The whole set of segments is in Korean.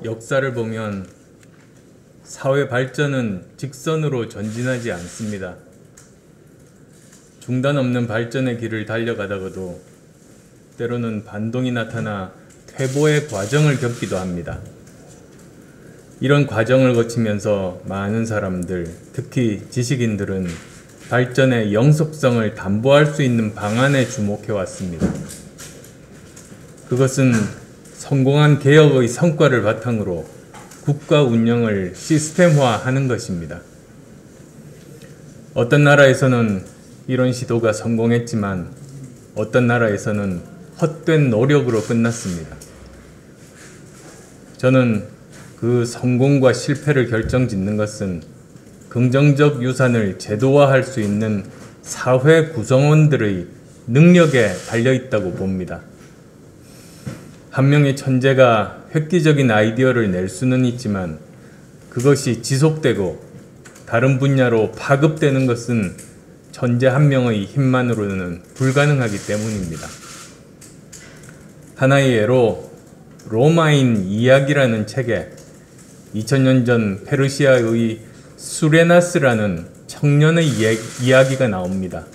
역사를 보면 사회 발전은 직선으로 전진하지 않습니다. 중단 없는 발전의 길을 달려가다가도 때로는 반동이 나타나 퇴보의 과정을 겪기도 합니다. 이런 과정을 거치면서 많은 사람들, 특히 지식인들은 발전의 영속성을 담보할 수 있는 방안에 주목해 왔습니다. 그것은 성공한 개혁의 성과를 바탕으로 국가 운영을 시스템화하는 것입니다. 어떤 나라에서는 이런 시도가 성공했지만 어떤 나라에서는 헛된 노력으로 끝났습니다. 저는 그 성공과 실패를 결정짓는 것은 긍정적 유산을 제도화할 수 있는 사회 구성원들의 능력에 달려있다고 봅니다. 한 명의 천재가 획기적인 아이디어를 낼 수는 있지만 그것이 지속되고 다른 분야로 파급되는 것은 천재 한 명의 힘만으로는 불가능하기 때문입니다. 하나의 예로 로마인 이야기라는 책에 2000년 전 페르시아의 수레나스라는 청년의 이야기가 나옵니다.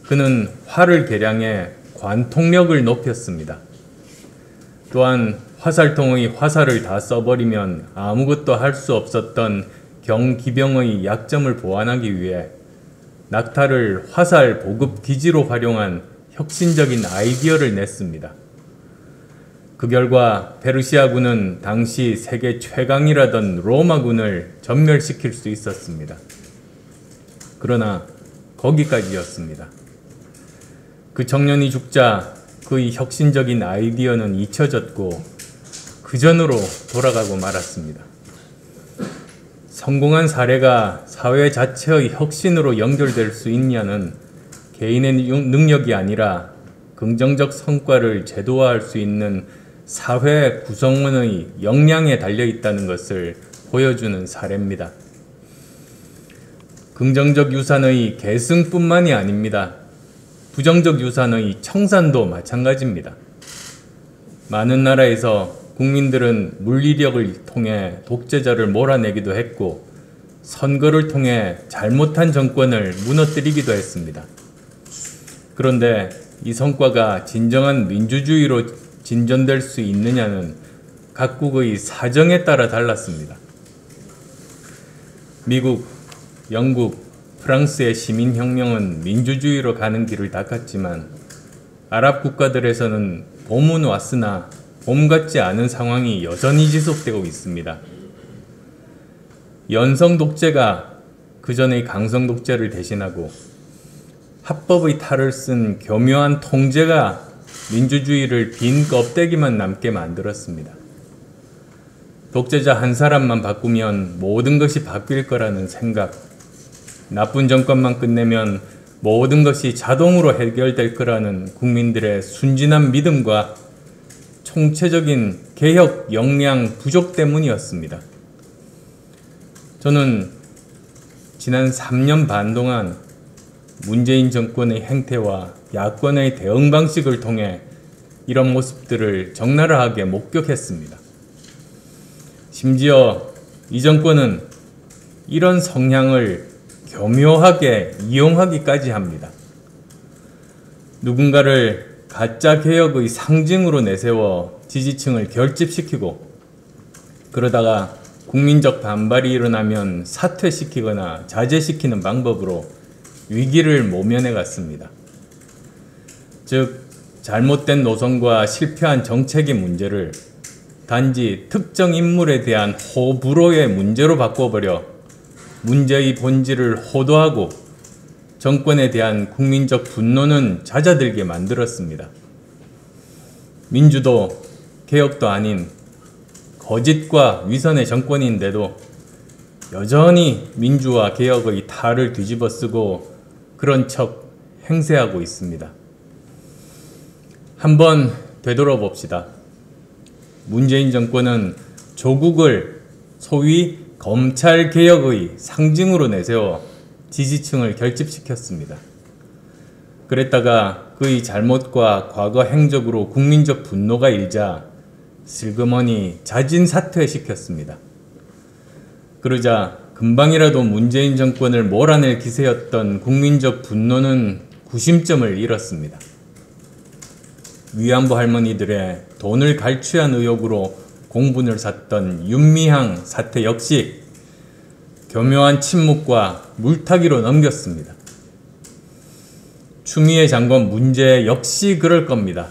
그는 활을 개량해 관통력을 높였습니다. 또한 화살통의 화살을 다 써버리면 아무것도 할 수 없었던 경기병의 약점을 보완하기 위해 낙타를 화살 보급 기지로 활용한 혁신적인 아이디어를 냈습니다. 그 결과 페르시아군은 당시 세계 최강이라던 로마군을 전멸시킬 수 있었습니다. 그러나 거기까지였습니다. 그 청년이 죽자 그의 혁신적인 아이디어는 잊혀졌고 그전으로 돌아가고 말았습니다. 성공한 사례가 사회 자체의 혁신으로 연결될 수 있냐는 개인의 능력이 아니라 긍정적 성과를 제도화할 수 있는 사회 구성원의 역량에 달려있다는 것을 보여주는 사례입니다. 긍정적 유산의 계승뿐만이 아닙니다. 부정적 유산의 청산도 마찬가지입니다. 많은 나라에서 국민들은 물리력을 통해 독재자를 몰아내기도 했고 선거를 통해 잘못한 정권을 무너뜨리기도 했습니다. 그런데 이 성과가 진정한 민주주의로 진전될 수 있느냐는 각국의 사정에 따라 달랐습니다. 미국, 영국, 프랑스의 시민혁명은 민주주의로 가는 길을 닦았지만 아랍 국가들에서는 봄은 왔으나 봄 같지 않은 상황이 여전히 지속되고 있습니다. 연성 독재가 그전의 강성 독재를 대신하고 합법의 탈을 쓴 교묘한 통제가 민주주의를 빈 껍데기만 남게 만들었습니다. 독재자 한 사람만 바꾸면 모든 것이 바뀔 거라는 생각, 나쁜 정권만 끝내면 모든 것이 자동으로 해결될 거라는 국민들의 순진한 믿음과 총체적인 개혁 역량 부족 때문이었습니다. 저는 지난 3년 반 동안 문재인 정권의 행태와 야권의 대응 방식을 통해 이런 모습들을 적나라하게 목격했습니다. 심지어 이 정권은 이런 성향을 교묘하게 이용하기까지 합니다. 누군가를 가짜 개혁의 상징으로 내세워 지지층을 결집시키고 그러다가 국민적 반발이 일어나면 사퇴시키거나 자제시키는 방법으로 위기를 모면해 갔습니다. 즉, 잘못된 노선과 실패한 정책의 문제를 단지 특정 인물에 대한 호불호의 문제로 바꿔버려 문제의 본질을 호도하고 정권에 대한 국민적 분노는 잦아들게 만들었습니다. 민주도 개혁도 아닌 거짓과 위선의 정권인데도 여전히 민주화 개혁의 탈을 뒤집어쓰고 그런 척 행세하고 있습니다. 한번 되돌아봅시다. 문재인 정권은 조국을 소위 검찰개혁의 상징으로 내세워 지지층을 결집시켰습니다. 그랬다가 그의 잘못과 과거 행적으로 국민적 분노가 일자 슬그머니 자진 사퇴시켰습니다. 그러자 금방이라도 문재인 정권을 몰아낼 기세였던 국민적 분노는 구심점을 잃었습니다. 위안부 할머니들의 돈을 갈취한 의혹으로 공분을 샀던 윤미향 사태 역시 교묘한 침묵과 물타기로 넘겼습니다. 추미애 장관 문제 역시 그럴 겁니다.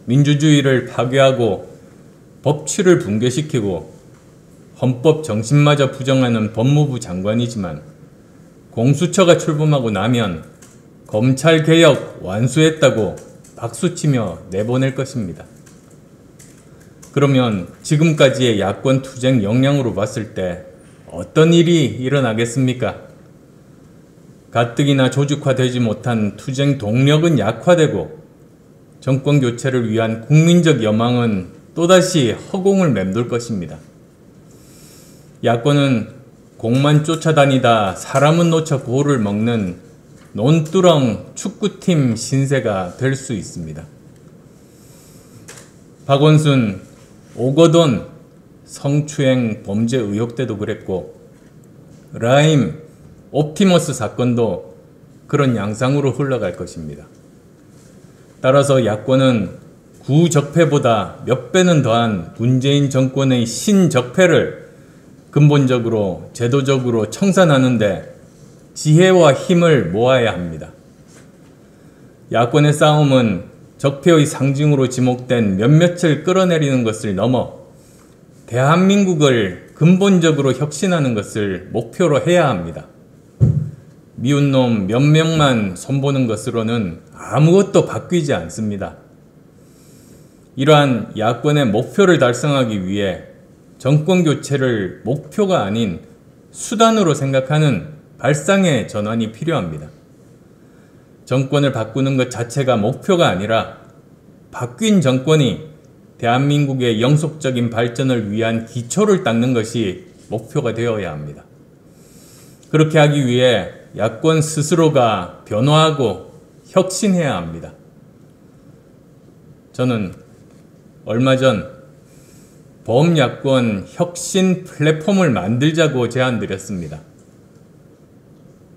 민주주의를 파괴하고 법치를 붕괴시키고 헌법 정신마저 부정하는 법무부 장관이지만 공수처가 출범하고 나면 검찰개혁 완수했다고 박수치며 내보낼 것입니다. 그러면 지금까지의 야권 투쟁 역량으로 봤을 때 어떤 일이 일어나겠습니까? 가뜩이나 조직화되지 못한 투쟁 동력은 약화되고 정권 교체를 위한 국민적 여망은 또다시 허공을 맴돌 것입니다. 야권은 공만 쫓아다니다 사람은 놓쳐 고를 먹는 논두렁 축구팀 신세가 될 수 있습니다. 박원순, 오거돈 성추행 범죄 의혹 때도 그랬고 라임, 옵티머스 사건도 그런 양상으로 흘러갈 것입니다. 따라서 야권은 구적폐보다 몇 배는 더한 문재인 정권의 신적폐를 근본적으로 제도적으로 청산하는데 지혜와 힘을 모아야 합니다. 야권의 싸움은 적폐의 상징으로 지목된 몇몇을 끌어내리는 것을 넘어 대한민국을 근본적으로 혁신하는 것을 목표로 해야 합니다. 미운 놈 몇 명만 손보는 것으로는 아무것도 바뀌지 않습니다. 이러한 야권의 목표를 달성하기 위해 정권 교체를 목표가 아닌 수단으로 생각하는 발상의 전환이 필요합니다. 정권을 바꾸는 것 자체가 목표가 아니라 바뀐 정권이 대한민국의 영속적인 발전을 위한 기초를 닦는 것이 목표가 되어야 합니다. 그렇게 하기 위해 야권 스스로가 변화하고 혁신해야 합니다. 저는 얼마 전 범야권 혁신 플랫폼을 만들자고 제안드렸습니다.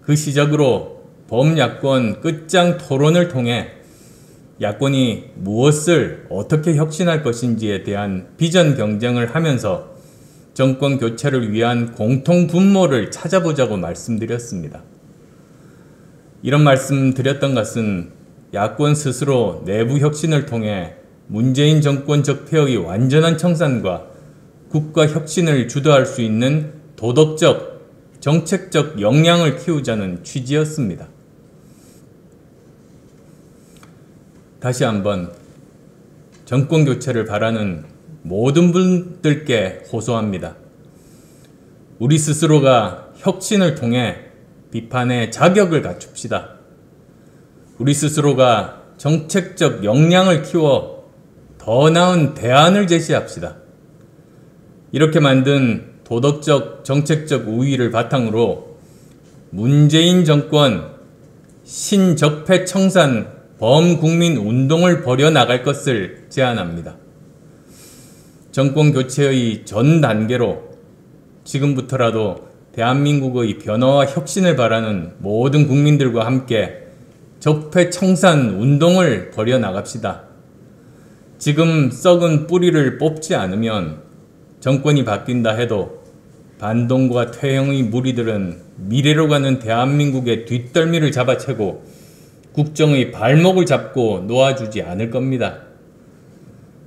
그 시작으로 범야권 끝장 토론을 통해 야권이 무엇을 어떻게 혁신할 것인지에 대한 비전 경쟁을 하면서 정권 교체를 위한 공통 분모를 찾아보자고 말씀드렸습니다. 이런 말씀 드렸던 것은 야권 스스로 내부 혁신을 통해 문재인 정권 적폐의 완전한 청산과 국가 혁신을 주도할 수 있는 도덕적, 정책적 역량을 키우자는 취지였습니다. 다시 한번 정권 교체를 바라는 모든 분들께 호소합니다. 우리 스스로가 혁신을 통해 비판의 자격을 갖춥시다. 우리 스스로가 정책적 역량을 키워 더 나은 대안을 제시합시다. 이렇게 만든 도덕적, 정책적 우위를 바탕으로 문재인 정권 신적폐 청산 범국민 운동을 벌여나갈 것을 제안합니다. 정권 교체의 전 단계로 지금부터라도 대한민국의 변화와 혁신을 바라는 모든 국민들과 함께 적폐 청산 운동을 벌여나갑시다. 지금 썩은 뿌리를 뽑지 않으면 정권이 바뀐다 해도 반동과 퇴행의 무리들은 미래로 가는 대한민국의 뒷덜미를 잡아채고 국정의 발목을 잡고 놓아주지 않을 겁니다.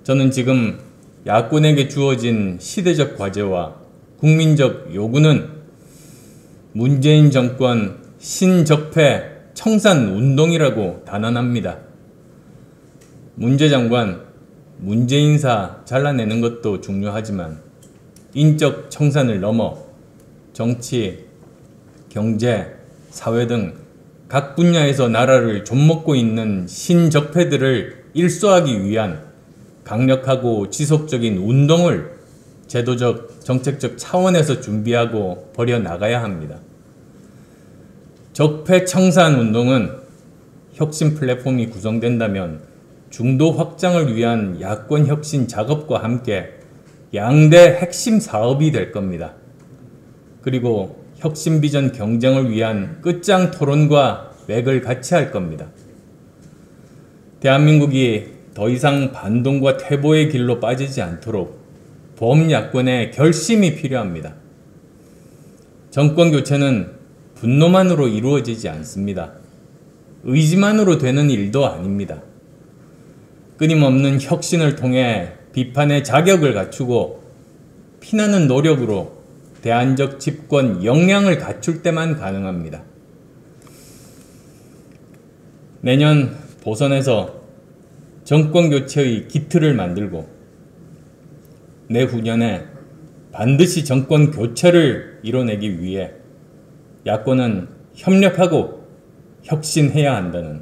저는 지금 야권에게 주어진 시대적 과제와 국민적 요구는 문재인 정권 신적폐 청산 운동이라고 단언합니다. 문재 장관, 문재 인사 잘라내는 것도 중요하지만 인적 청산을 넘어 정치, 경제, 사회 등 각 분야에서 나라를 좀먹고 있는 신적폐들을 일소하기 위한 강력하고 지속적인 운동을 제도적, 정책적 차원에서 준비하고 벌여나가야 합니다. 적폐 청산 운동은 혁신 플랫폼이 구성된다면 중도 확장을 위한 야권 혁신 작업과 함께 양대 핵심 사업이 될 겁니다. 그리고 혁신 비전 경쟁을 위한 끝장 토론과 맥을 같이 할 겁니다. 대한민국이 더 이상 반동과 퇴보의 길로 빠지지 않도록 범야권의 결심이 필요합니다. 정권 교체는 분노만으로 이루어지지 않습니다. 의지만으로 되는 일도 아닙니다. 끊임없는 혁신을 통해 비판의 자격을 갖추고 피나는 노력으로 대안적 집권 역량을 갖출 때만 가능합니다. 내년 보선에서 정권 교체의 기틀을 만들고 내후년에 반드시 정권 교체를 이뤄내기 위해 야권은 협력하고 혁신해야 한다는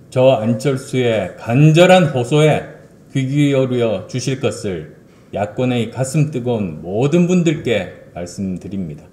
저 안철수의 간절한 호소에 귀 기울여 주실 것을 야권의 가슴 뜨거운 모든 분들께 말씀드립니다.